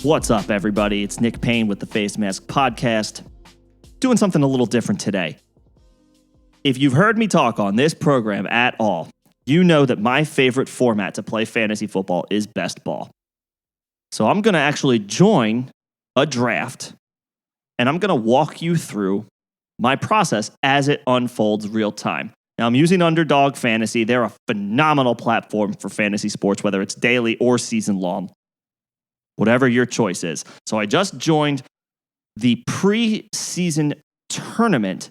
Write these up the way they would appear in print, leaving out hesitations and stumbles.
What's up, everybody? It's Nick Payne with the Face Mask Podcast, doing something a little different today. If you've heard me talk on this program at all, you know that my favorite format to play fantasy football is best ball. So I'm going to actually join a draft, and I'm going to walk you through my process as it unfolds real time. Now, I'm using Underdog Fantasy. They're a phenomenal platform for fantasy sports, whether it's daily or season long, whatever your choice is. So I just joined the preseason tournament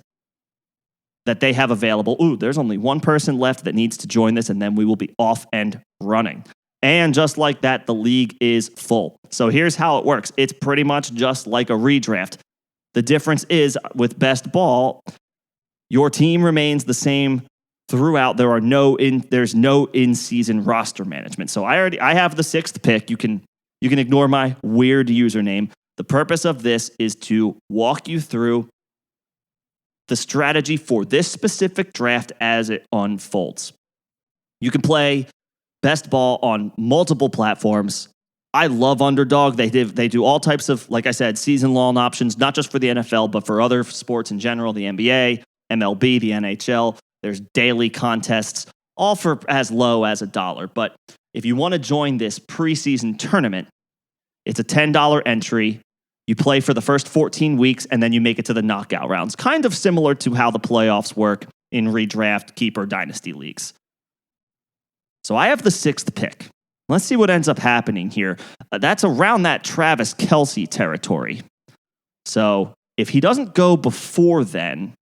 that they have available. Ooh, there's only one person left that needs to join this, and then we will be off and running. And just like that, the league is full. So here's how it works. It's pretty much just like a redraft. The difference is with best ball, your team remains the same throughout. There's no in-season roster management. So I have the 6th pick. You can ignore my weird username. The purpose of this is to walk you through the strategy for this specific draft as it unfolds. You can play best ball on multiple platforms. I love Underdog. They do all types of, like I said, season-long options, not just for the NFL, but for other sports in general, the NBA, MLB, the NHL. There's daily contests, all for as low as $1. But if you want to join this preseason tournament, it's a $10 entry. You play for the first 14 weeks, and then you make it to the knockout rounds. Kind of similar to how the playoffs work in redraft, keeper, dynasty leagues. So I have the 6th pick. Let's see what ends up happening here. That's around that Travis Kelce territory. So if he doesn't go before then,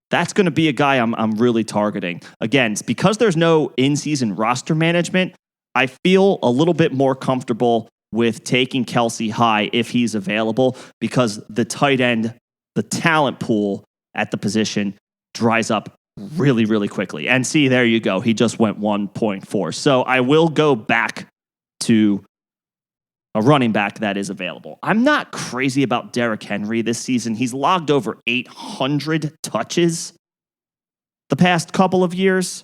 that's going to be a guy I'm really targeting. Again, because there's no in-season roster management, I feel a little bit more comfortable with taking Kelce high if he's available, because the tight end, the talent pool at the position dries up really, really quickly. And see, there you go. He just went 1.4. So I will go back to a running back that is available. I'm not crazy about Derrick Henry this season. He's logged over 800 touches the past couple of years.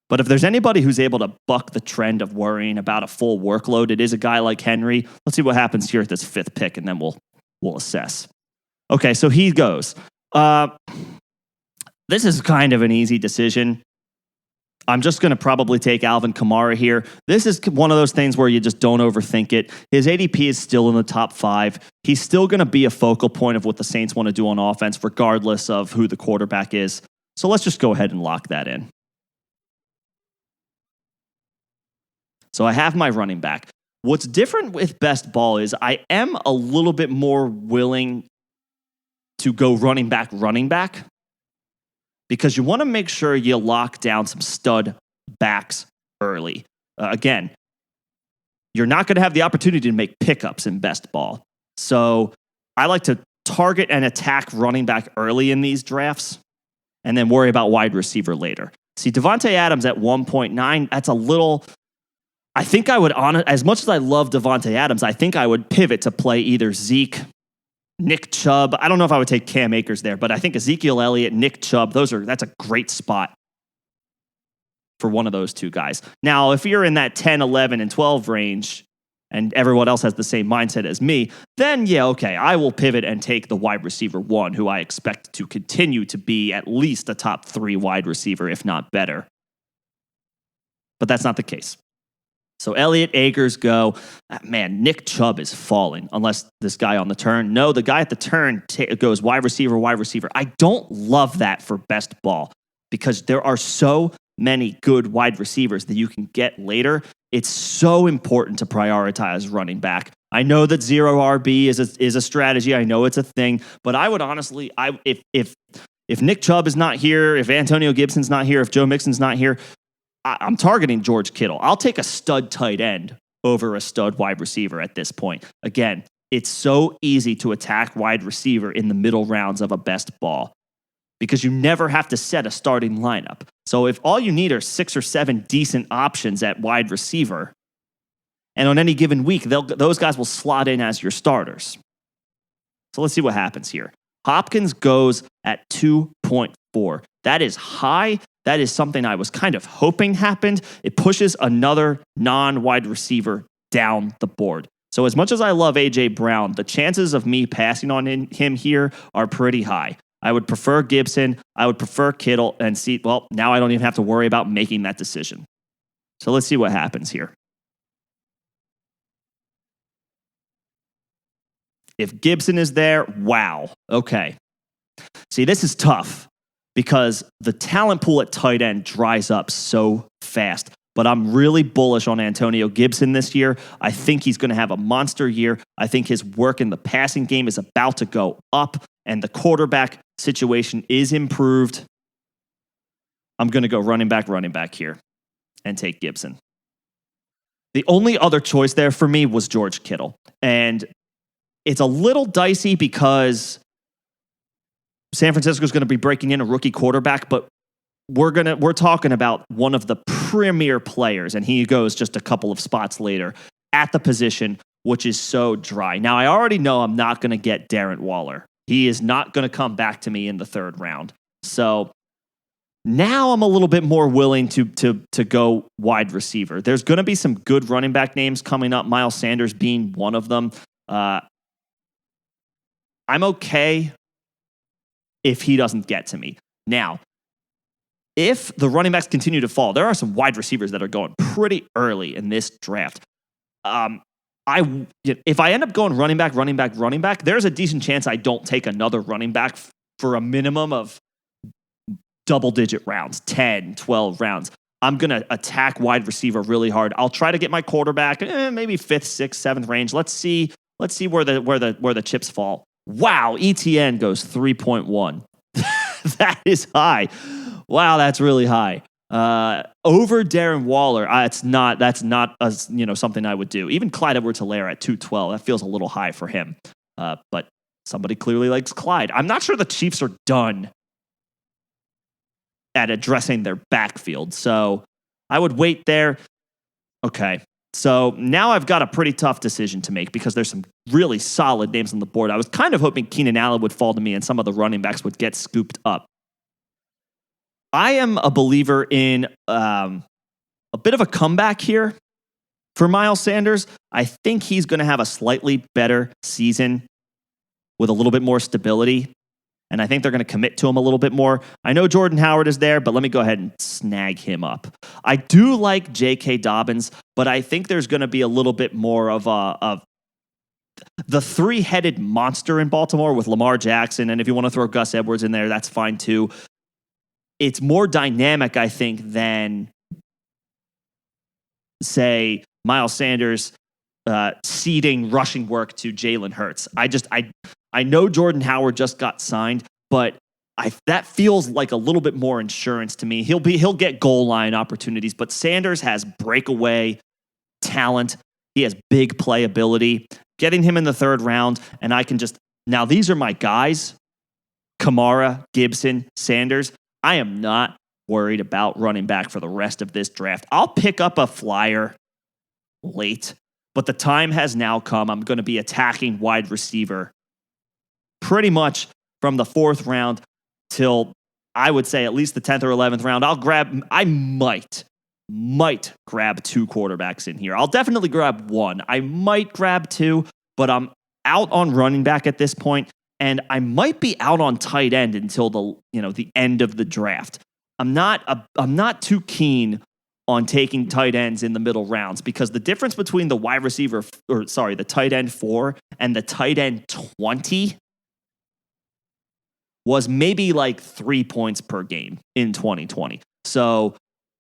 But if there's anybody who's able to buck the trend of worrying about a full workload, it is a guy like Henry. Let's see what happens here at this 5th pick, and then we'll assess. Okay, so he goes. This is kind of an easy decision. I'm just going to probably take Alvin Kamara here. This is one of those things where you just don't overthink it. His ADP is still in the top 5. He's still going to be a focal point of what the Saints want to do on offense, regardless of who the quarterback is. So let's just go ahead and lock that in. So I have my running back. What's different with best ball is I am a little bit more willing to go running back, because you want to make sure you lock down some stud backs early. Again, you're not going to have the opportunity to make pickups in best ball. So I like to target and attack running back early in these drafts and then worry about wide receiver later. See, Devontae Adams at 1.9, that's a little... I think I would, as much as I love Devontae Adams, I think I would pivot to play either Zeke, Nick Chubb. I don't know if I would take Cam Akers there, but I think Ezekiel Elliott, Nick Chubb, that's a great spot for one of those two guys. Now, if you're in that 10, 11, and 12 range, and everyone else has the same mindset as me, then yeah, okay, I will pivot and take the wide receiver 1, who I expect to continue to be at least a top 3 wide receiver, if not better. But that's not the case. So Elliott, Akers go. Man, Nick Chubb is falling unless this guy on the turn. No, the guy at the turn goes wide receiver. I don't love that for best ball, because there are so many good wide receivers that you can get later. It's so important to prioritize running back. I know that zero RB is a strategy. I know it's a thing, but I would honestly, if Nick Chubb is not here, if Antonio Gibson's not here, if Joe Mixon's not here, I'm targeting George Kittle. I'll take a stud tight end over a stud wide receiver at this point. Again, it's so easy to attack wide receiver in the middle rounds of a best ball because you never have to set a starting lineup. So if all you need are 6 or 7 decent options at wide receiver, and on any given week, those guys will slot in as your starters. So let's see what happens here. Hopkins goes at 2.4. That is high. That is something I was kind of hoping happened. It pushes another non-wide receiver down the board. So as much as I love A.J. Brown, the chances of me passing on him here are pretty high. I would prefer Gibson. I would prefer Kittle and see, well, now I don't even have to worry about making that decision. So let's see what happens here. If Gibson is there, wow. Okay. See, this is tough because the talent pool at tight end dries up so fast. But I'm really bullish on Antonio Gibson this year. I think he's going to have a monster year. I think his work in the passing game is about to go up, and the quarterback situation is improved. I'm going to go running back here and take Gibson. The only other choice there for me was George Kittle. And it's a little dicey because San Francisco's going to be breaking in a rookie quarterback, but we're talking about one of the premier players, and he goes just a couple of spots later at the position, which is so dry. Now, I already know I'm not going to get Darren Waller. He is not going to come back to me in the third round. So now I'm a little bit more willing to go wide receiver. There's going to be some good running back names coming up, Miles Sanders being one of them. I'm okay if he doesn't get to me. Now, if the running backs continue to fall, there are some wide receivers that are going pretty early in this draft. If I end up going running back, there's a decent chance I don't take another running back for a minimum of double-digit rounds, 10, 12 rounds. I'm going to attack wide receiver really hard. I'll try to get my quarterback maybe 5th, 6th, 7th range. Let's see where the chips fall. Wow, ETN goes 3.1. That is high. Wow, that's really high. Over Darren Waller, that's not something I would do. Even Clyde Edwards-Helaire at 212, that feels a little high for him. But somebody clearly likes Clyde. I'm not sure the Chiefs are done at addressing their backfield, so I would wait there. Okay, so now I've got a pretty tough decision to make because there's some really solid names on the board. I was kind of hoping Keenan Allen would fall to me and some of the running backs would get scooped up. I am a believer in a bit of a comeback here for Miles Sanders. I think he's going to have a slightly better season with a little bit more stability, and I think they're going to commit to him a little bit more. I know Jordan Howard is there, but let me go ahead and snag him up. I do like J.K. Dobbins, but I think there's going to be a little bit more of the three-headed monster in Baltimore with Lamar Jackson, and if you want to throw Gus Edwards in there, that's fine too. It's more dynamic, I think, than, say, Miles Sanders ceding rushing work to Jalen Hurts. I know Jordan Howard just got signed, but that feels like a little bit more insurance to me. He'll get goal line opportunities, but Sanders has breakaway talent. He has big playability. Getting him in the third round, and I can just now these are my guys: Kamara, Gibson, Sanders. I am not worried about running back for the rest of this draft. I'll pick up a flyer late, but the time has now come. I'm going to be attacking wide receiver pretty much from the 4th round till I would say at least the 10th or 11th round. I might grab 2 quarterbacks in here. I'll definitely grab 1. I might grab 2, but I'm out on running back at this point. And I might be out on tight end until the end of the draft. I'm not too keen on taking tight ends in the middle rounds because the difference between the the tight end 4 and the tight end 20 was maybe like 3 points per game in 2020. So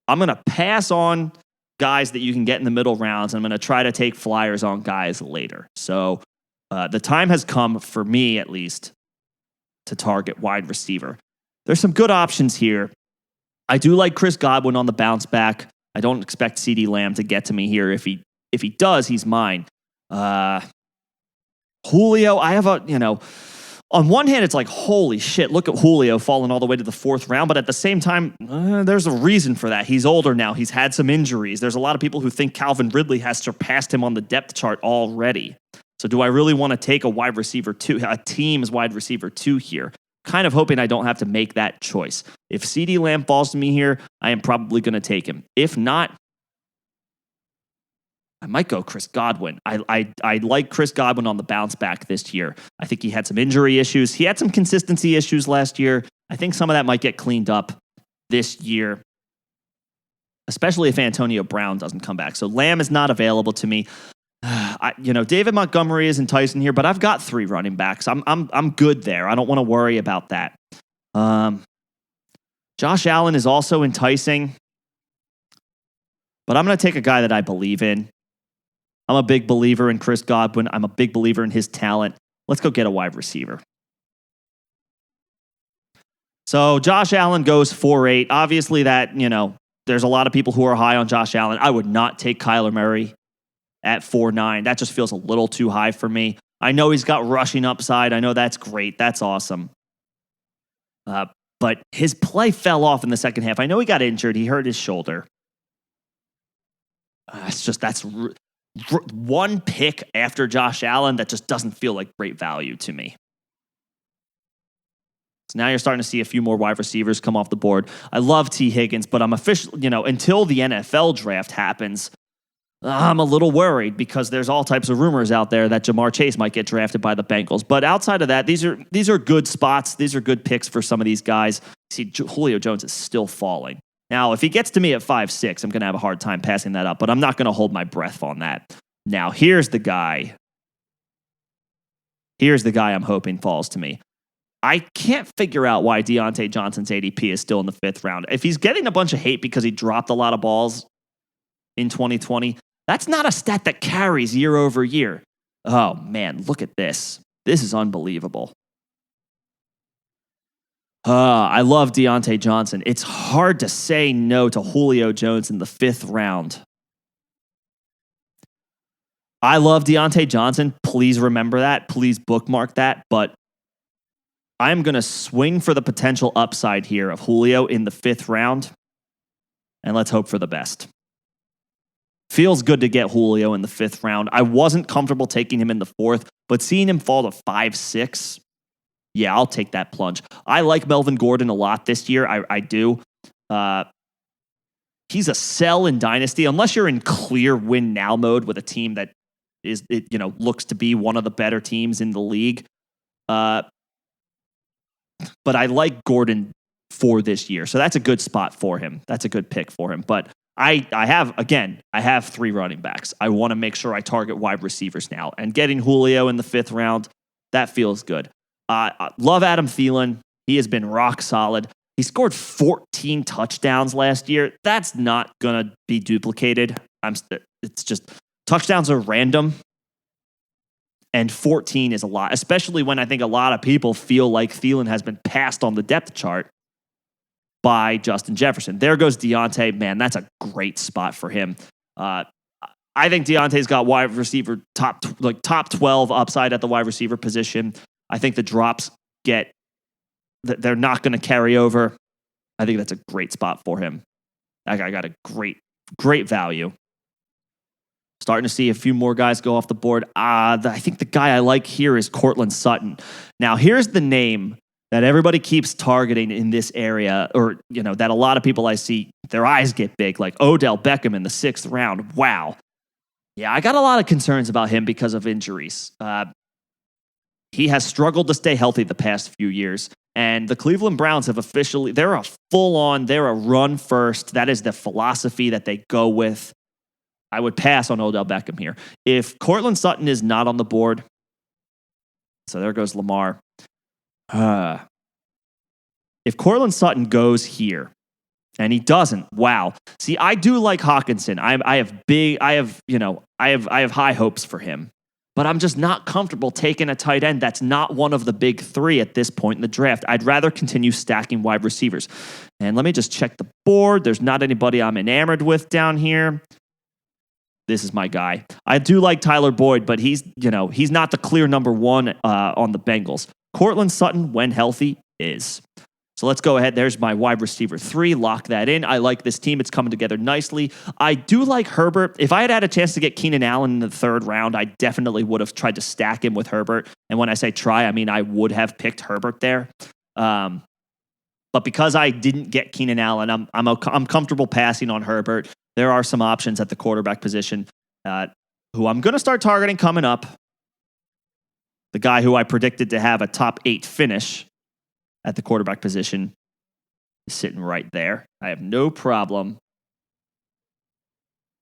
I'm going to pass on guys that you can get in the middle rounds. And I'm going to try to take flyers on guys later. So the time has come, for me at least, to target wide receiver. There's some good options here. I do like Chris Godwin on the bounce back. I don't expect CeeDee Lamb to get to me here. If he does, he's mine. Julio, I have on one hand, it's like, holy shit, look at Julio falling all the way to the 4th round. But at the same time, there's a reason for that. He's older now. He's had some injuries. There's a lot of people who think Calvin Ridley has surpassed him on the depth chart already. So do I really want to take a team's wide receiver 2 here? Kind of hoping I don't have to make that choice. If CeeDee Lamb falls to me here, I am probably going to take him. If not, I might go Chris Godwin. I like Chris Godwin on the bounce back this year. I think he had some injury issues. He had some consistency issues last year. I think some of that might get cleaned up this year, especially if Antonio Brown doesn't come back. So Lamb is not available to me. David Montgomery is enticing here, but I've got 3 running backs. I'm good there. I don't want to worry about that. Josh Allen is also enticing, but I'm going to take a guy that I believe in. I'm a big believer in Chris Godwin. I'm a big believer in his talent. Let's go get a wide receiver. So Josh Allen goes 4.8. Obviously that, there's a lot of people who are high on Josh Allen. I would not take Kyler Murray at 4.9. That just feels a little too high for me. I know he's got rushing upside. I know that's great. That's awesome. But his play fell off in the second half. I know he got injured. He hurt his shoulder. That's one pick after Josh Allen that just doesn't feel like great value to me. So now you're starting to see a few more wide receivers come off the board. I love T. Higgins, but I'm officially, until the NFL draft happens, I'm a little worried because there's all types of rumors out there that Jamar Chase might get drafted by the Bengals. But outside of that, these are good spots. These are good picks for some of these guys. See, Julio Jones is still falling. Now, if he gets to me at 5'6", I'm going to have a hard time passing that up, but I'm not going to hold my breath on that. Now, here's the guy. Here's the guy I'm hoping falls to me. I can't figure out why Deontay Johnson's ADP is still in the 5th round. If he's getting a bunch of hate because he dropped a lot of balls in 2020, that's not a stat that carries year over year. Oh, man, look at this. This is unbelievable. I love Deontay Johnson. It's hard to say no to Julio Jones in the 5th round. I love Deontay Johnson. Please remember that. Please bookmark that. But I'm going to swing for the potential upside here of Julio in the 5th round. And let's hope for the best. Feels good to get Julio in the 5th round. I wasn't comfortable taking him in the 4th, but seeing him fall to 5'6", yeah, I'll take that plunge. I like Melvin Gordon a lot this year. I do. He's a sell in Dynasty, unless you're in clear win now mode with a team that looks to be one of the better teams in the league. But I like Gordon for this year, so that's a good spot for him. That's a good pick for him. But I have 3 running backs. I want to make sure I target wide receivers now, and getting Julio in the 5th round, that feels good. Love Adam Thielen. He has been rock solid. He scored 14 touchdowns last year. That's not going to be duplicated. It's just touchdowns are random. And 14 is a lot, especially when I think a lot of people feel like Thielen has been passed on the depth chart by Justin Jefferson. There goes Deontay. Man, that's a great spot for him. I think Deontay's got wide receiver top 12 upside at the wide receiver position. I think the drops they're not going to carry over. I think that's a great spot for him. That guy got a great value. Starting to see a few more guys go off the board. I think the guy I like here is Cortland Sutton. Now, here's the name that everybody keeps targeting in this area, or that a lot of people I see, their eyes get big, like Odell Beckham in the 6th round. Wow. Yeah, I got a lot of concerns about him because of injuries. He has struggled to stay healthy the past few years. And the Cleveland Browns have they're a run first. That is the philosophy that they go with. I would pass on Odell Beckham here. If Cortland Sutton is not on the board, so there goes Lamar. If Cortland Sutton goes here, and he doesn't, wow. See, I do like Hopkinson. I have high hopes for him. But I'm just not comfortable taking a tight end that's not one of the big 3 at this point in the draft. I'd rather continue stacking wide receivers. And let me just check the board. There's not anybody I'm enamored with down here. This is my guy. I do like Tyler Boyd, but he's not the clear number 1 on the Bengals. Cortland Sutton, when healthy, is. So let's go ahead. There's my wide receiver 3. Lock that in. I like this team. It's coming together nicely. I do like Herbert. If I had a chance to get Keenan Allen in the 3rd round, I definitely would have tried to stack him with Herbert. And when I say try, I mean I would have picked Herbert there. But because I didn't get Keenan Allen, I'm comfortable passing on Herbert. There are some options at the quarterback position. who I'm going to start targeting coming up. The guy who I predicted to have a top 8 finish at the quarterback position is sitting right there. I have no problem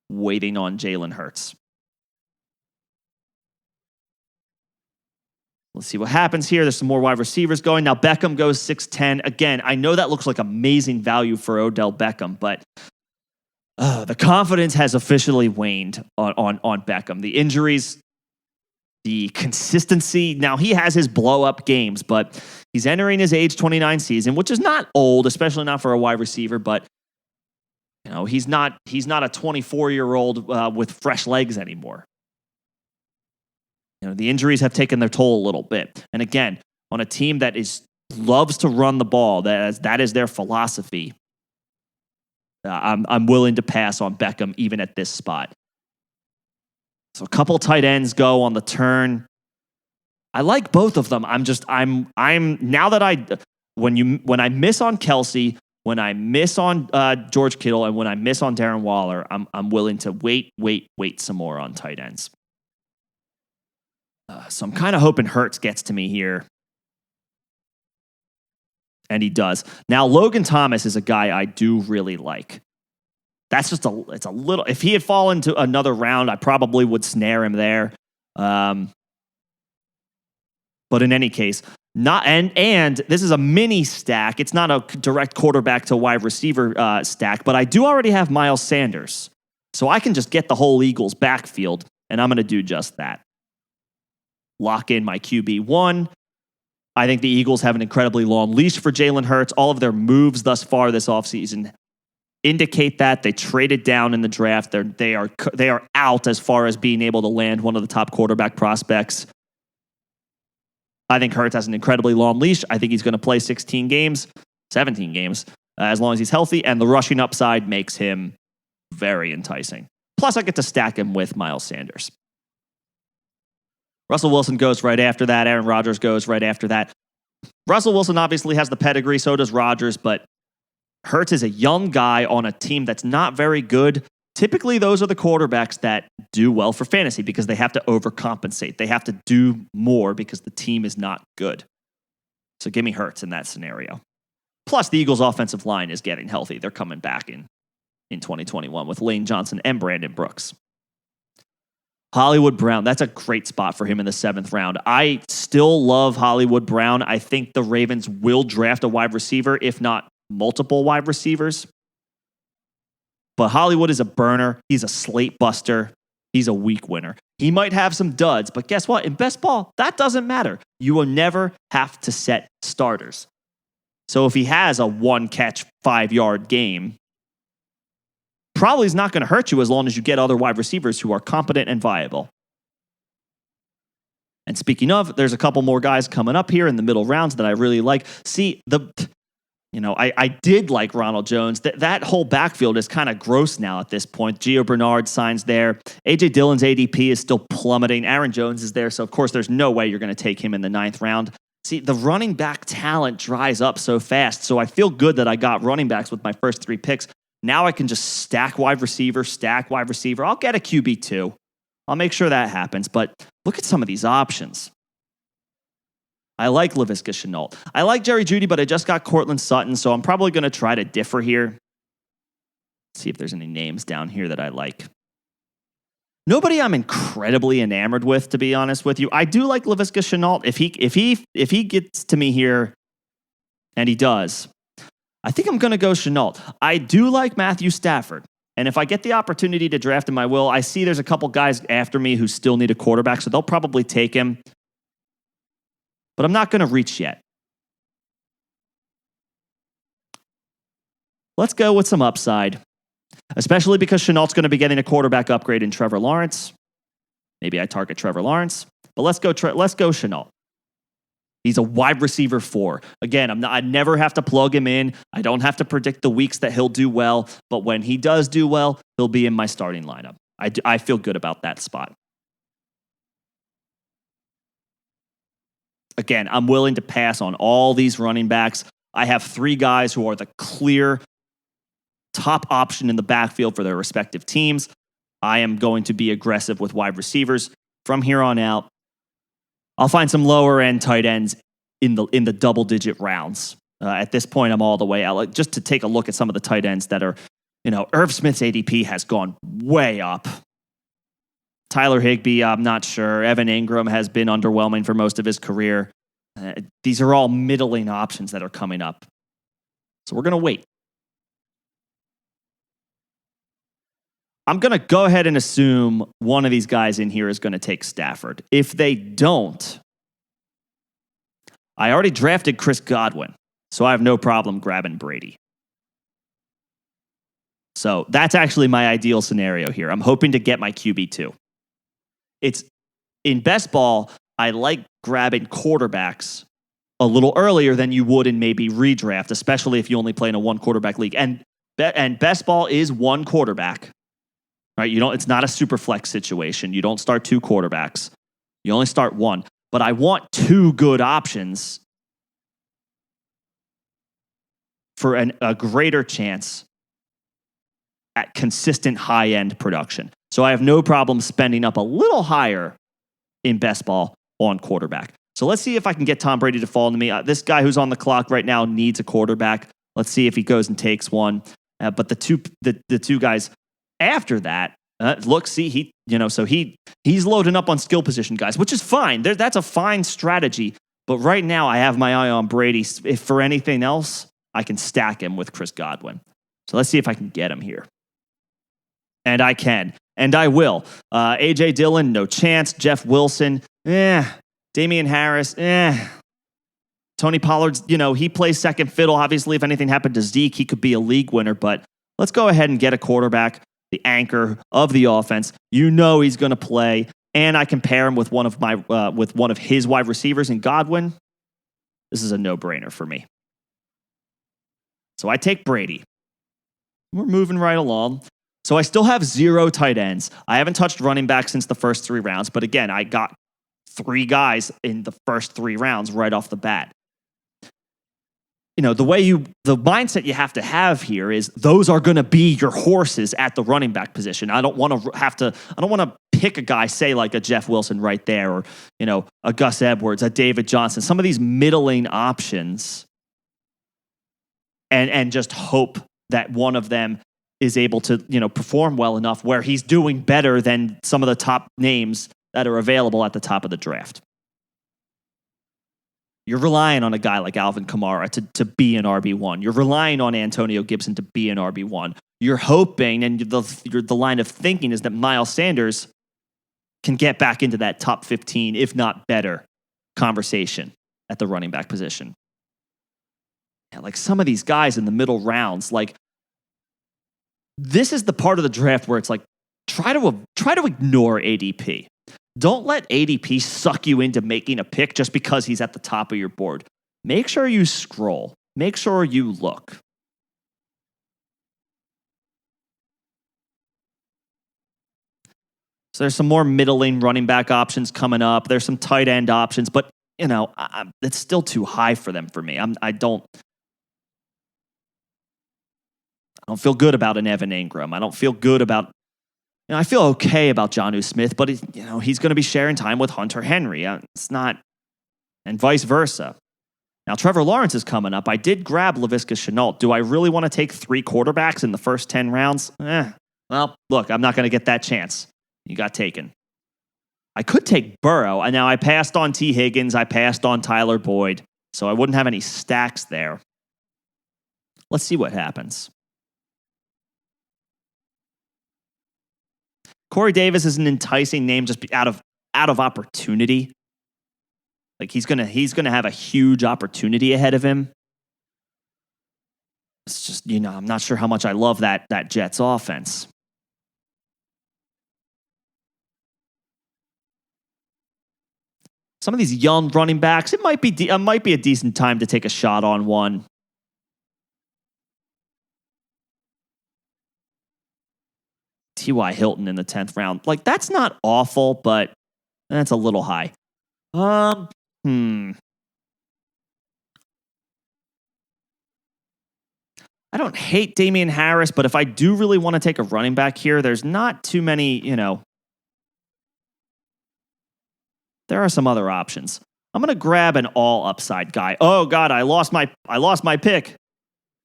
waiting on Jalen Hurts. Let's see what happens here. There's some more wide receivers going. Now Beckham goes 6'10". Again, I know that looks like amazing value for Odell Beckham, but the confidence has officially waned on Beckham. The injuries, the consistency. Now he has his blow-up games, but he's entering his age 29 season, which is not old, especially not for a wide receiver, but he's not a 24-year-old with fresh legs anymore. The injuries have taken their toll a little bit. And again, on a team that loves to run the ball, that is their philosophy, I'm willing to pass on Beckham even at this spot. So a couple tight ends go on the turn. I like both of them. I'm now that when I miss on Kelsey, when I miss on George Kittle, and when I miss on Darren Waller, I'm willing to wait some more on tight ends. So I'm kind of hoping Hurts gets to me here. And he does. Now, Logan Thomas is a guy I do really like. It's a little, if he had fallen to another round, I probably would snare him there. But in any case, and this is a mini stack. It's not a direct quarterback to wide receiver stack, but I do already have Miles Sanders. So I can just get the whole Eagles backfield, and I'm going to do just that. Lock in my QB1. I think the Eagles have an incredibly long leash for Jalen Hurts. All of their moves thus far this offseason indicate that. They traded down in the draft. They are out as far as being able to land one of the top quarterback prospects. I think Hurts has an incredibly long leash. I think he's going to play 17 games, as long as he's healthy, and the rushing upside makes him very enticing. Plus, I get to stack him with Miles Sanders. Russell Wilson goes right after that. Aaron Rodgers goes right after that. Russell Wilson obviously has the pedigree, so does Rodgers, but Hurts is a young guy on a team that's not very good. Typically, those are the quarterbacks that do well for fantasy because they have to overcompensate. They have to do more because the team is not good. So give me Hurts in that scenario. Plus, the Eagles' offensive line is getting healthy. They're coming back in 2021 with Lane Johnson and Brandon Brooks. Hollywood Brown, that's a great spot for him in the 7th round. I still love Hollywood Brown. I think the Ravens will draft a wide receiver, if not multiple wide receivers. But Hollywood is a burner. He's a slate buster. He's a week winner. He might have some duds, but guess what? In best ball, that doesn't matter. You will never have to set starters. So if he has a 1-catch, 5-yard game, probably is not going to hurt you as long as you get other wide receivers who are competent and viable. And speaking of, there's a couple more guys coming up here in the middle rounds that I really like. See, I did like Ronald Jones. That whole backfield is kind of gross now at this point. Gio Bernard signs there. A.J. Dillon's ADP is still plummeting. Aaron Jones is there, so of course there's no way you're going to take him in the 9th round. See, the running back talent dries up so fast, so I feel good that I got running backs with my first 3 picks. Now I can just stack wide receiver. I'll get a QB2. I'll make sure that happens. But look at some of these options. I like Laviska Shenault. I like Jerry Jeudy, but I just got Cortland Sutton, so I'm probably going to try to differ here. See if there's any names down here that I like. Nobody I'm incredibly enamored with, to be honest with you. I do like Laviska Shenault. If he gets to me here, and he does, I think I'm going to go Shenault. I do like Matthew Stafford. And if I get the opportunity to draft him, I will. I see there's a couple guys after me who still need a quarterback, so they'll probably take him. But I'm not going to reach yet. Let's go with some upside, especially because Chenault's going to be getting a quarterback upgrade in Trevor Lawrence. Maybe I target Trevor Lawrence, but let's go Shenault. He's a wide receiver 4. Again, I never have to plug him in. I don't have to predict the weeks that he'll do well. But when he does do well, he'll be in my starting lineup. I feel good about that spot. Again, I'm willing to pass on all these running backs. I have 3 guys who are the clear top option in the backfield for their respective teams. I am going to be aggressive with wide receivers from here on out. I'll find some lower end tight ends in the double digit rounds. At this point, I'm all the way out. Just to take a look at some of the tight ends that are, Irv Smith's ADP has gone way up. Tyler Higbee, I'm not sure. Evan Ingram has been underwhelming for most of his career. These are all middling options that are coming up. So we're going to wait. I'm going to go ahead and assume one of these guys in here is going to take Stafford. If they don't, I already drafted Chris Godwin, so I have no problem grabbing Brady. So that's actually my ideal scenario here. I'm hoping to get my QB2. It's in best ball, I like grabbing quarterbacks a little earlier than you would in maybe redraft, especially if you only play in a one quarterback league. And best ball is one quarterback. Right? It's not a super flex situation. You don't start two quarterbacks. You only start one. But I want two good options for a greater chance at consistent high-end production. So I have no problem spending up a little higher in best ball on quarterback. So let's see if I can get Tom Brady to fall to me. This guy who's on the clock right now needs a quarterback. Let's see if he goes and takes one. But the two guys after that, he's loading up on skill position guys, which is fine. That's a fine strategy. But right now, I have my eye on Brady. If for anything else, I can stack him with Chris Godwin. So let's see if I can get him here. And I can. And I will. A.J. Dillon, no chance. Jeff Wilson, Damian Harris, Tony Pollard's, he plays second fiddle. Obviously, if anything happened to Zeke, he could be a league winner. But let's go ahead and get a quarterback, the anchor of the offense. He's going to play. And I can pair him with one of his wide receivers in Godwin. This is a no-brainer for me. So I take Brady. We're moving right along. So I still have 0 tight ends. I haven't touched running back since the first 3 rounds. But again, I got 3 guys in the first 3 rounds right off the bat. The mindset you have to have here is those are going to be your horses at the running back position. I don't want to pick a guy, say like a Jeff Wilson right there, or, a Gus Edwards, a David Johnson, some of these middling options, and just hope that one of them is able to, perform well enough where he's doing better than some of the top names that are available at the top of the draft. You're relying on a guy like Alvin Kamara to be an RB1. You're relying on Antonio Gibson to be an RB1. You're hoping, and the line of thinking is that Miles Sanders can get back into that top 15, if not better, conversation at the running back position. Yeah, like some of these guys in the middle rounds, like this is the part of the draft where it's like, try to ignore ADP. Don't let ADP suck you into making a pick just because he's at the top of your board. Make sure you scroll. Make sure you look. So there's some more middling running back options coming up. There's some tight end options, but it's still too high for them for me. I don't feel good about an Evan Ingram. I don't feel good about. I feel okay about Jonnu Smith, but he's going to be sharing time with Hunter Henry. It's not, and vice versa. Now Trevor Lawrence is coming up. I did grab Laviska Shenault. Do I really want to take 3 quarterbacks in the first 10 rounds? Well, look, I'm not going to get that chance. You got taken. I could take Burrow, and now I passed on T. Higgins. I passed on Tyler Boyd, so I wouldn't have any stacks there. Let's see what happens. Corey Davis is an enticing name just out of opportunity. Like he's gonna have a huge opportunity ahead of him. It's just, I'm not sure how much I love that Jets offense. Some of these young running backs, it might be a decent time to take a shot on one. T.Y. Hilton in the 10th round. Like, that's not awful, but that's a little high. I don't hate Damian Harris, but if I do really want to take a running back here, there's not too many, there are some other options. I'm going to grab an all upside guy. Oh God, I lost my pick.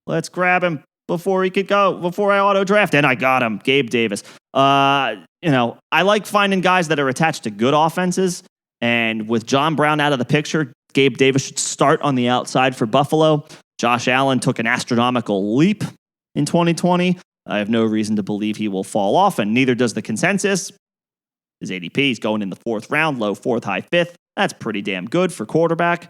Let's grab him before he could go, before I auto draft. And I got him, Gabe Davis. I like finding guys that are attached to good offenses. And with John Brown out of the picture, Gabe Davis should start on the outside for Buffalo. Josh Allen took an astronomical leap in 2020. I have no reason to believe he will fall off, and neither does the consensus. His ADP is going in the 4th round, low 4th, high 5th. That's pretty damn good for quarterback.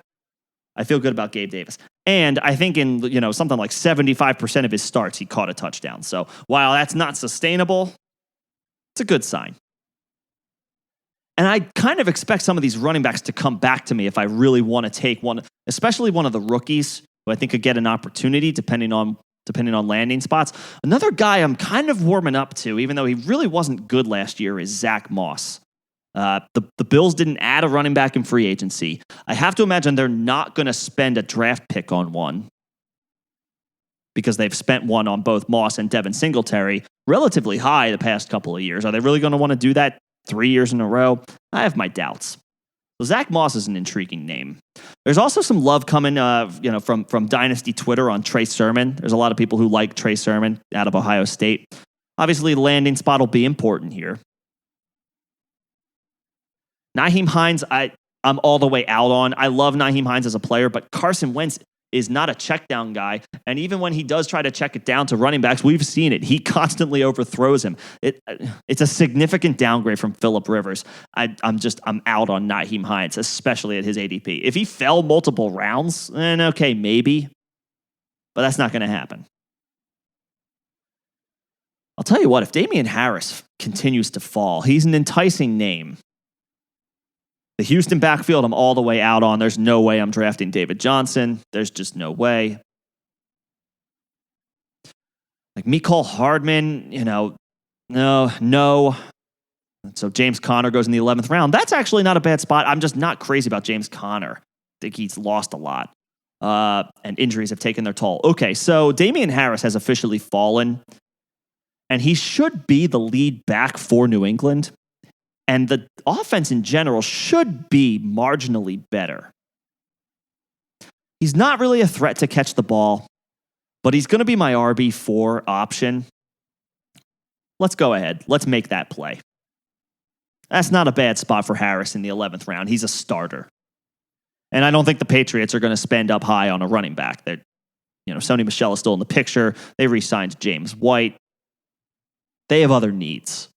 I feel good about Gabe Davis. And I think in, something like 75% of his starts, he caught a touchdown. So while that's not sustainable, it's a good sign. And I kind of expect some of these running backs to come back to me if I really want to take one, especially one of the rookies who I think could get an opportunity depending on landing spots. Another guy I'm kind of warming up to, even though he really wasn't good last year, is Zack Moss. The Bills didn't add a running back in free agency. I have to imagine they're not going to spend a draft pick on one because they've spent one on both Moss and Devin Singletary relatively high the past couple of years. Are they really going to want to do that 3 years in a row? I have my doubts. So Zack Moss is an intriguing name. There's also some love coming, from Dynasty Twitter on Trey Sermon. There's a lot of people who like Trey Sermon out of Ohio State. Obviously, landing spot will be important here. Nyheim Hines, I'm all the way out on. I love Nyheim Hines as a player, but Carson Wentz is not a check down guy. And even when he does try to check it down to running backs, we've seen it. He constantly overthrows him. It's a significant downgrade from Phillip Rivers. I'm out on Nyheim Hines, especially at his ADP. If he fell multiple rounds, then okay, maybe. But that's not going to happen. I'll tell you what, if Damian Harris continues to fall, he's an enticing name. The Houston backfield, I'm all the way out on. There's no way I'm drafting David Johnson. There's just no way. Like Mecole Hardman, no. So James Conner goes in the 11th round. That's actually not a bad spot. I'm just not crazy about James Conner. I think he's lost a lot. And injuries have taken their toll. Okay, so Damian Harris has officially fallen. And he should be the lead back for New England. And the offense in general should be marginally better. He's not really a threat to catch the ball, but he's going to be my RB4 option. Let's go ahead. Let's make that play. That's not a bad spot for Harris in the 11th round. He's a starter. And I don't think the Patriots are going to spend up high on a running back. That, Sony Michel is still in the picture. They re-signed James White. They have other needs.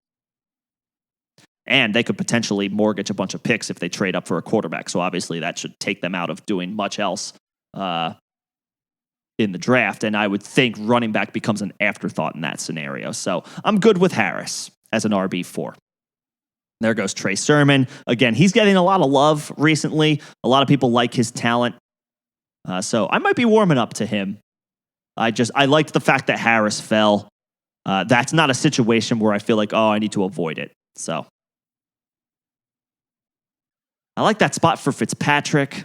And they could potentially mortgage a bunch of picks if they trade up for a quarterback. So obviously that should take them out of doing much else in the draft. And I would think running back becomes an afterthought in that scenario. So I'm good with Harris as an RB4. There goes Trey Sermon. Again, he's getting a lot of love recently. A lot of people like his talent. So I might be warming up to him. I liked the fact that Harris fell. That's not a situation where I feel like, I need to avoid it. So I like that spot for Fitzpatrick,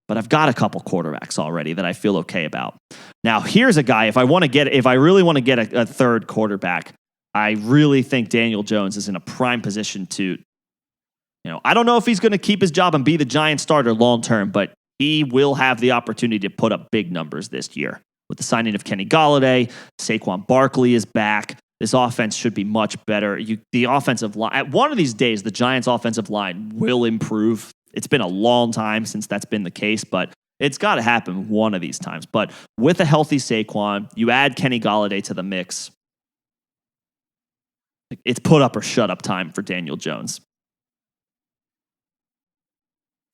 but I've got a couple quarterbacks already that I feel okay about. Now, here's a guy, if I really want to get a third quarterback, I really think Daniel Jones is in a prime position to, I don't know if he's going to keep his job and be the Giants starter long term, but he will have the opportunity to put up big numbers this year. With the signing of Kenny Golladay, Saquon Barkley is back. This offense should be much better. The offensive line, at one of these days, the Giants' offensive line will improve. It's been a long time since that's been the case, but it's got to happen one of these times. But with a healthy Saquon, you add Kenny Golladay to the mix. It's put up or shut up time for Daniel Jones.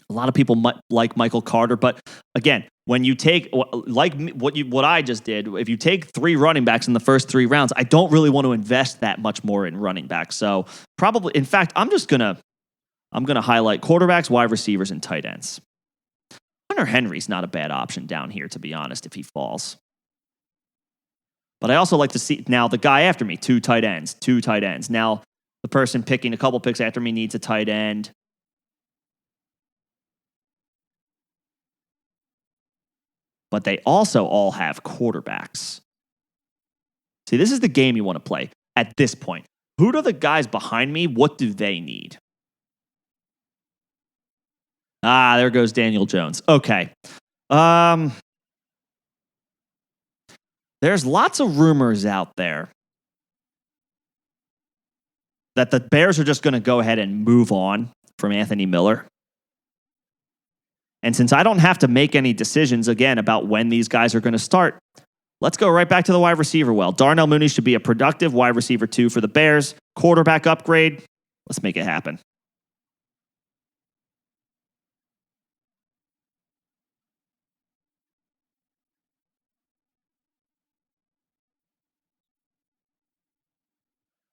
A lot of people might like Michael Carter, but again, when you take what I just did, if you take 3 running backs in the first 3 rounds, I don't really want to invest that much more in running backs. So probably, in fact, I'm gonna highlight quarterbacks, wide receivers, and tight ends. Hunter Henry's not a bad option down here, to be honest, if he falls. But I also like to see now the guy after me, 2 tight ends. Now the person picking a couple picks after me needs a tight end. But they also all have quarterbacks. See, this is the game you want to play at this point. Who are the guys behind me? What do they need? There goes Daniel Jones. Okay. There's lots of rumors out there that the Bears are just going to go ahead and move on from Anthony Miller. And since I don't have to make any decisions, again, about when these guys are going to start, let's go right back to the wide receiver well. Darnell Mooney should be a productive wide receiver 2 for the Bears. Quarterback upgrade. Let's make it happen.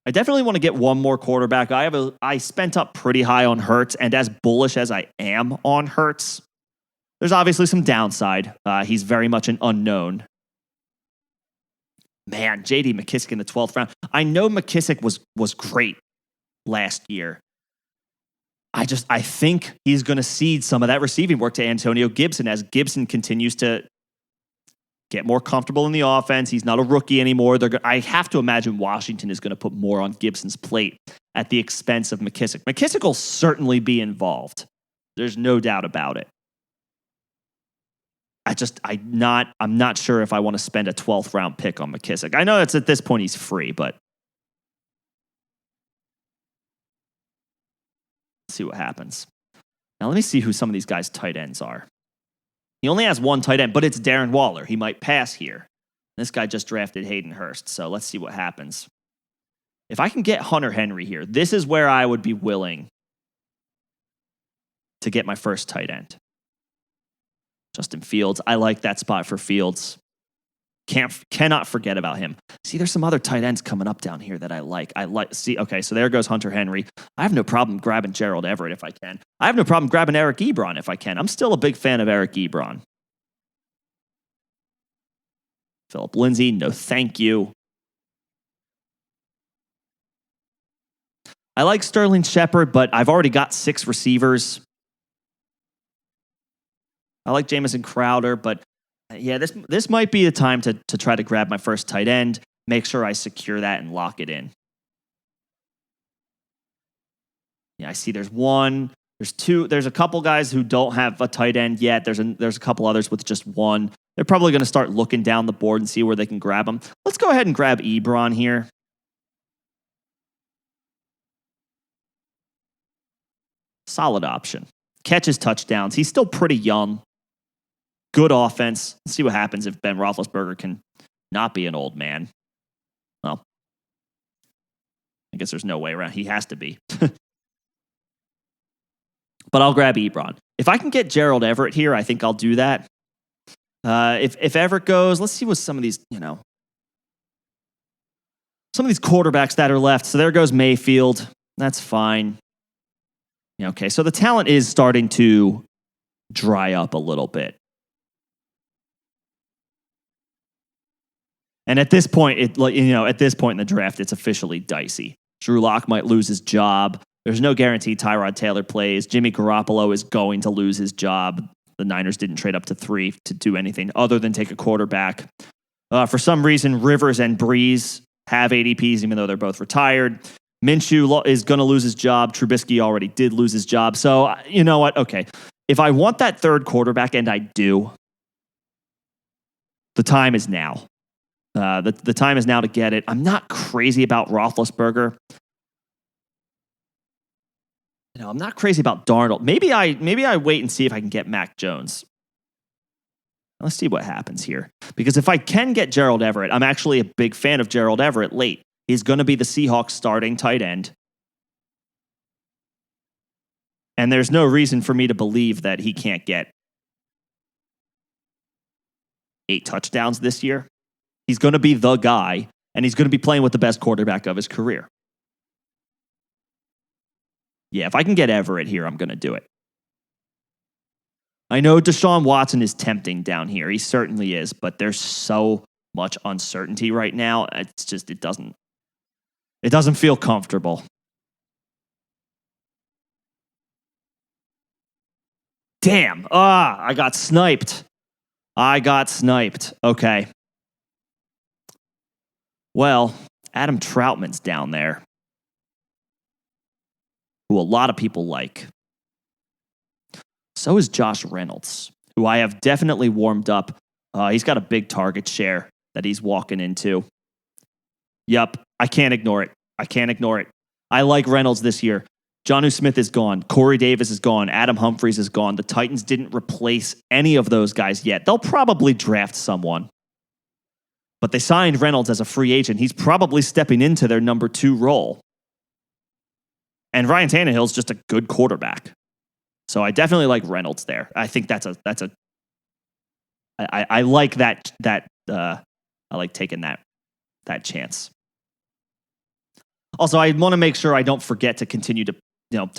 I definitely want to get one more quarterback. I spent up pretty high on Hurts, and as bullish as I am on Hurts, there's obviously some downside. He's very much an unknown. Man, J.D. McKissick in the 12th round. I know McKissick was great last year. I think he's going to cede some of that receiving work to Antonio Gibson as Gibson continues to get more comfortable in the offense. He's not a rookie anymore. I have to imagine Washington is going to put more on Gibson's plate at the expense of McKissick. McKissick will certainly be involved. There's no doubt about it. I'm not sure if I want to spend a 12th round pick on McKissick. I know that's at this point he's free, but let's see what happens. Now let me see who some of these guys' tight ends are. He only has one tight end, but it's Darren Waller. He might pass here. This guy just drafted Hayden Hurst, so let's see what happens. If I can get Hunter Henry here, this is where I would be willing to get my first tight end. Justin Fields. I like that spot for Fields. Cannot forget about him. See, there's some other tight ends coming up down here that I like. See, okay, so there goes Hunter Henry. I have no problem grabbing Gerald Everett if I can. I have no problem grabbing Eric Ebron if I can. I'm still a big fan of Eric Ebron. Philip Lindsay, no thank you. I like Sterling Shepard, but I've already got 6 receivers. I like Jamison Crowder, but yeah, this might be the time to try to grab my first tight end, make sure I secure that and lock it in. Yeah, I see there's 1, there's 2, there's a couple guys who don't have a tight end yet. There's a couple others with just 1. They're probably going to start looking down the board and see where they can grab them. Let's go ahead and grab Ebron here. Solid option. Catches touchdowns. He's still pretty young. Good offense. Let's see what happens if Ben Roethlisberger can not be an old man. Well, I guess there's no way around. He has to be. But I'll grab Ebron. If I can get Gerald Everett here, I think I'll do that. If Everett goes, let's see what some of these, some of these quarterbacks that are left. So there goes Mayfield. That's fine. Okay, so the talent is starting to dry up a little bit. And at this point, at this point in the draft, it's officially dicey. Drew Lock might lose his job. There's no guarantee Tyrod Taylor plays. Jimmy Garoppolo is going to lose his job. The Niners didn't trade up to 3 to do anything other than take a quarterback. For some reason, Rivers and Breeze have ADPs, even though they're both retired. Minshew is going to lose his job. Trubisky already did lose his job. So, you know what? Okay. If I want that third quarterback, and I do, the time is now. The time is now to get it. I'm not crazy about Roethlisberger. I'm not crazy about Darnold. Maybe I wait and see if I can get Mac Jones. Let's see what happens here. Because if I can get Gerald Everett, I'm actually a big fan of Gerald Everett late. He's going to be the Seahawks starting tight end. And there's no reason for me to believe that he can't get 8 touchdowns this year. He's going to be the guy, and he's going to be playing with the best quarterback of his career. Yeah, if I can get Everett here, I'm going to do it. I know Deshaun Watson is tempting down here. He certainly is, but there's so much uncertainty right now. It's just, it doesn't feel comfortable. Damn. I got sniped. Okay. Well, Adam Troutman's down there, who a lot of people like. So is Josh Reynolds, who I have definitely warmed up. He's got a big target share that he's walking into. Yep, I can't ignore it. I like Reynolds this year. Jonnu Smith is gone. Corey Davis is gone. Adam Humphries is gone. The Titans didn't replace any of those guys yet. They'll probably draft someone. But they signed Reynolds as a free agent. He's probably stepping into their number 2 role. And Ryan Tannehill's just a good quarterback. So I definitely like Reynolds there. I think I like that I like taking that chance. Also, I want to make sure I don't forget to continue to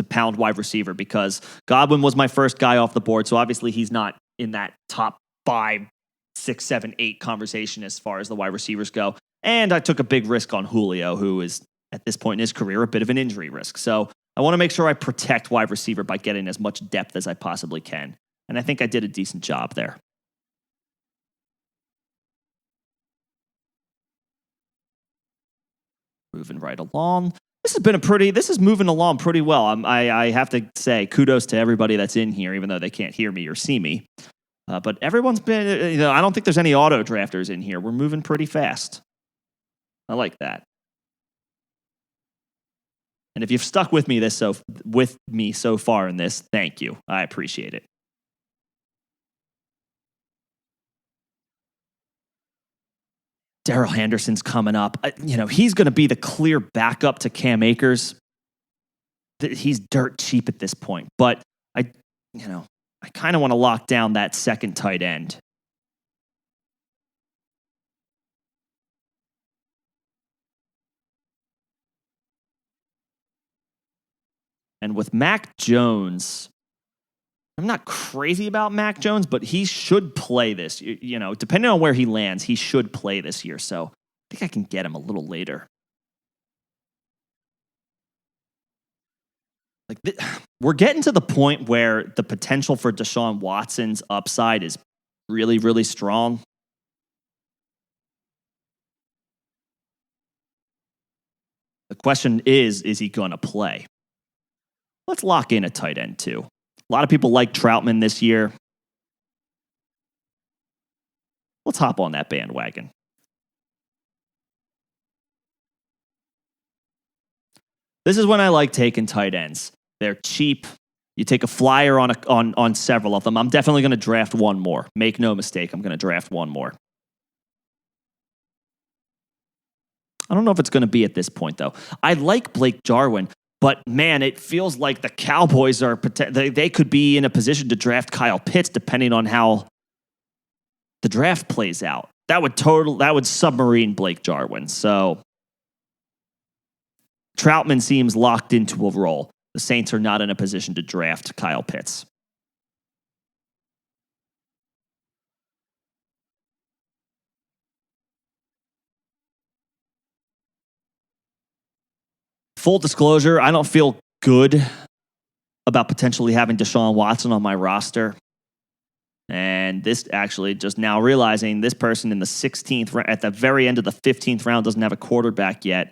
pound wide receiver, because Godwin was my first guy off the board. So obviously he's not in that top 5, 6, 7, 8 conversation as far as the wide receivers go. And I took a big risk on Julio, who is at this point in his career a bit of an injury risk. So I want to make sure I protect wide receiver by getting as much depth as I possibly can. And I think I did a decent job there. Moving right along. This is moving along pretty well. I have to say kudos to everybody that's in here, even though they can't hear me or see me. But everyone's been, I don't think there's any auto drafters in here. We're moving pretty fast. I like that. And if you've stuck with me so far in this, thank you. I appreciate it. Daryl Anderson's coming up. He's going to be the clear backup to Cam Akers. He's dirt cheap at this point, but I kind of want to lock down that second tight end. And with Mac Jones, I'm not crazy about Mac Jones, but he should play this. Depending on where he lands, he should play this year. So I think I can get him a little later. We're getting to the point where the potential for Deshaun Watson's upside is really, really strong. The question is he going to play? Let's lock in a tight end too. A lot of people like Troutman this year. Let's hop on that bandwagon. This is when I like taking tight ends. They're cheap. You take a flyer on several of them. I'm definitely going to draft one more. Make no mistake, I'm going to draft one more. I don't know if it's going to be at this point, though. I like Blake Jarwin, but man, it feels like the Cowboys they could be in a position to draft Kyle Pitts depending on how the draft plays out. That would submarine Blake Jarwin. So Troutman seems locked into a role. The Saints are not in a position to draft Kyle Pitts. Full disclosure, I don't feel good about potentially having Deshaun Watson on my roster. And this actually, just now realizing this person in the 16th, at the very end of the 15th round, doesn't have a quarterback yet.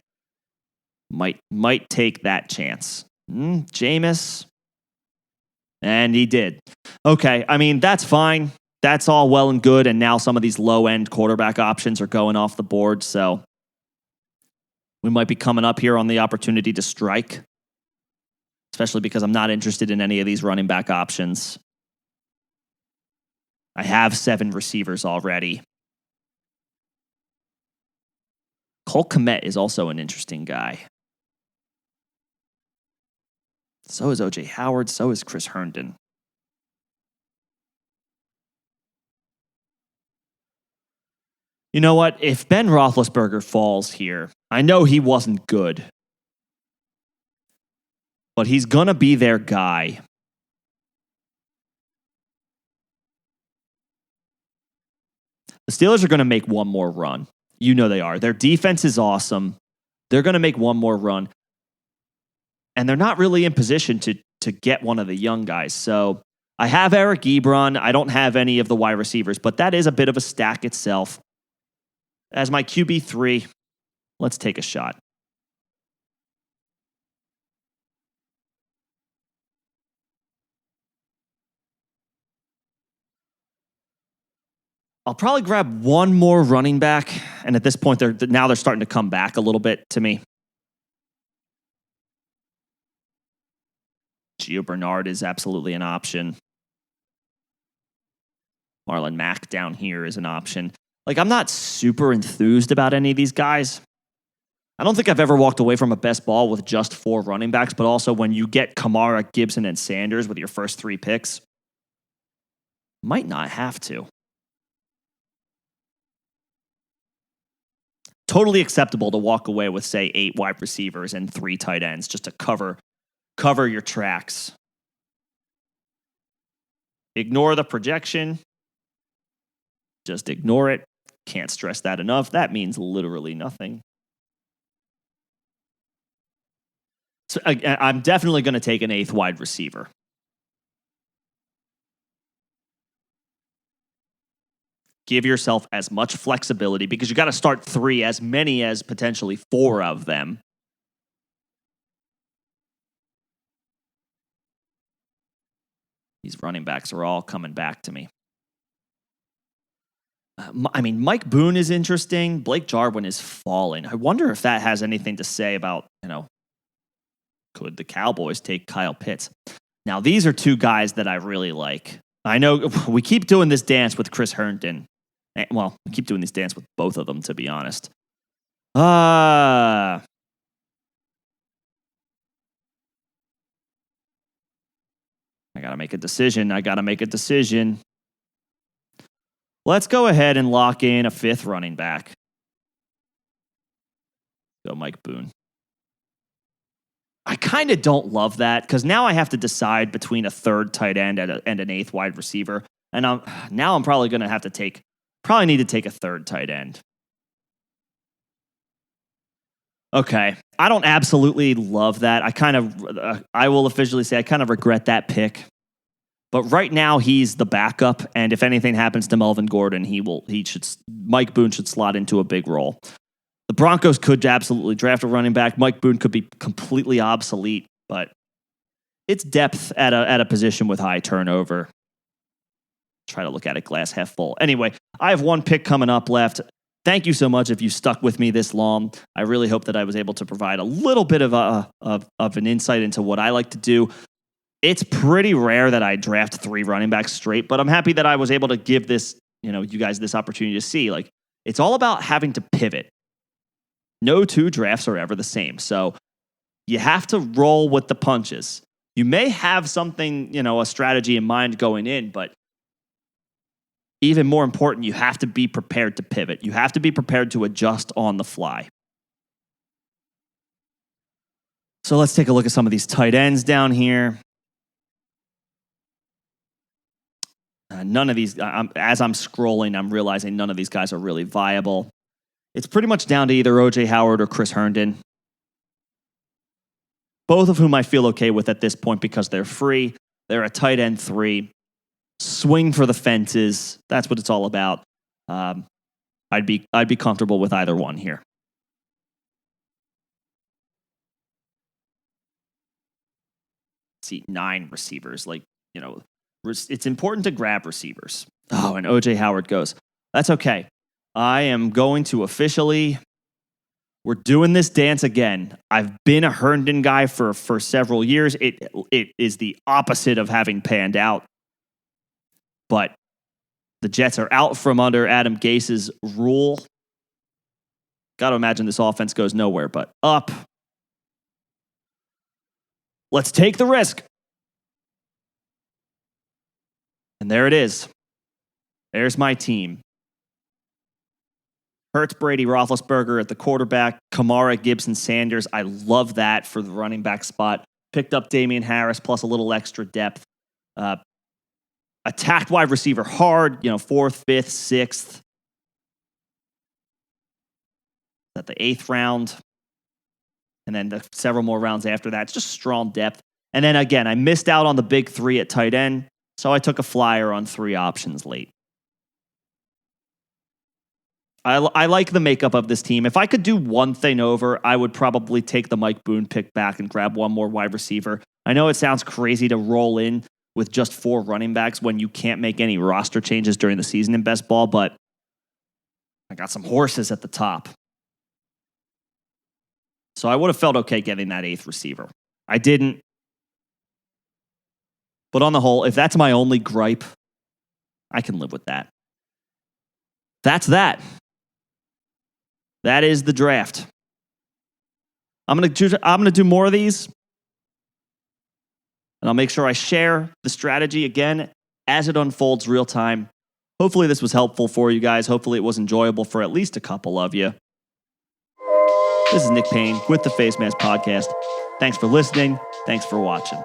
Might take that chance. Jameis. And he did. Okay, I mean, that's fine. That's all well and good. And now some of these low-end quarterback options are going off the board. So we might be coming up here on the opportunity to strike, especially because I'm not interested in any of these running back options. I have 7 receivers already. Cole Kmet is also an interesting guy. So is O.J. Howard. So is Chris Herndon. You know what? If Ben Roethlisberger falls here, I know he wasn't good, but he's going to be their guy. The Steelers are going to make one more run. You know they are. Their defense is awesome. They're going to make one more run. And they're not really in position to get one of the young guys. So I have Eric Ebron. I don't have any of the wide receivers, but that is a bit of a stack itself. As my QB3, Let's take a shot. I'll probably grab one more running back, and at this point, they're starting to come back a little bit to me. Gio Bernard is absolutely an option. Marlon Mack down here is an option. Like, I'm not super enthused about any of these guys. I don't think I've ever walked away from a best ball with just 4 running backs, but also when you get Kamara, Gibson, and Sanders with your first 3 picks, might not have to. Totally acceptable to walk away with, say, 8 wide receivers and 3 tight ends just to cover your tracks. Ignore the projection. Just ignore it. Can't stress that enough. That means literally nothing. So I'm definitely going to take an 8th wide receiver. Give yourself as much flexibility because you got to start 3, as many as potentially 4 of them. These running backs are all coming back to me. I mean, Mike Boone is interesting. Blake Jarwin is falling. I wonder if that has anything to say about, could the Cowboys take Kyle Pitts? Now, these are 2 guys that I really like. I know we keep doing this dance with Chris Herndon. Well, we keep doing this dance with both of them, to be honest. I got to make a decision. Let's go ahead and lock in a 5th running back. Go Mike Boone. I kind of don't love that because now I have to decide between a 3rd tight end and an 8th wide receiver. And I'm probably going to have to need to take a 3rd tight end. Okay. I don't absolutely love that. I will officially say I kind of regret that pick. But right now he's the backup, and if anything happens to Melvin Gordon, Mike Boone should slot into a big role. The Broncos could absolutely draft a running back. Mike Boone could be completely obsolete, but it's depth at a position with high turnover. Try to look at it glass half full. Anyway, I have 1 pick coming up left. Thank you so much if you stuck with me this long. I really hope that I was able to provide a little bit of an insight into what I like to do. It's pretty rare that I draft 3 running backs straight, but I'm happy that I was able to give this, you guys this opportunity to see. Like, it's all about having to pivot. No 2 drafts are ever the same. So you have to roll with the punches. You may have something, a strategy in mind going in, but even more important, you have to be prepared to pivot. You have to be prepared to adjust on the fly. So let's take a look at some of these tight ends down here. None of these, as I'm scrolling, I'm realizing none of these guys are really viable. It's pretty much down to either O.J. Howard or Chris Herndon. Both of whom I feel okay with at this point because they're free. They're a tight end 3. Swing for the fences. That's what it's all about. I'd be comfortable with either one here. Let's see, 9 receivers. It's important to grab receivers. Oh, and O.J. Howard goes. That's okay. I am going to we're doing this dance again. I've been a Herndon guy for several years. It is the opposite of having panned out. But the Jets are out from under Adam Gase's rule. Got to imagine this offense goes nowhere but up. Let's take the risk. And there it is. There's my team. Hurts, Brady, Roethlisberger at the quarterback. Kamara, Gibson, Sanders. I love that for the running back spot. Picked up Damian Harris plus a little extra depth. Attacked wide receiver hard, 4th, 5th, 6th. At the 8th round. And then several more rounds after that. It's just strong depth. And then again, I missed out on the big 3 at tight end. So I took a flyer on 3 options late. I like the makeup of this team. If I could do one thing over, I would probably take the Mike Boone pick back and grab one more wide receiver. I know it sounds crazy to roll in with just 4 running backs when you can't make any roster changes during the season in best ball, but I got some horses at the top. So I would have felt okay getting that 8th receiver. I didn't. But on the whole, if that's my only gripe, I can live with that. That's that. That is the draft. I'm gonna do more of these, and I'll make sure I share the strategy again as it unfolds real time. Hopefully this was helpful for you guys. Hopefully it was enjoyable for at least a couple of you. This is Nick Payne with the Face Mask Podcast. Thanks for listening. Thanks for watching.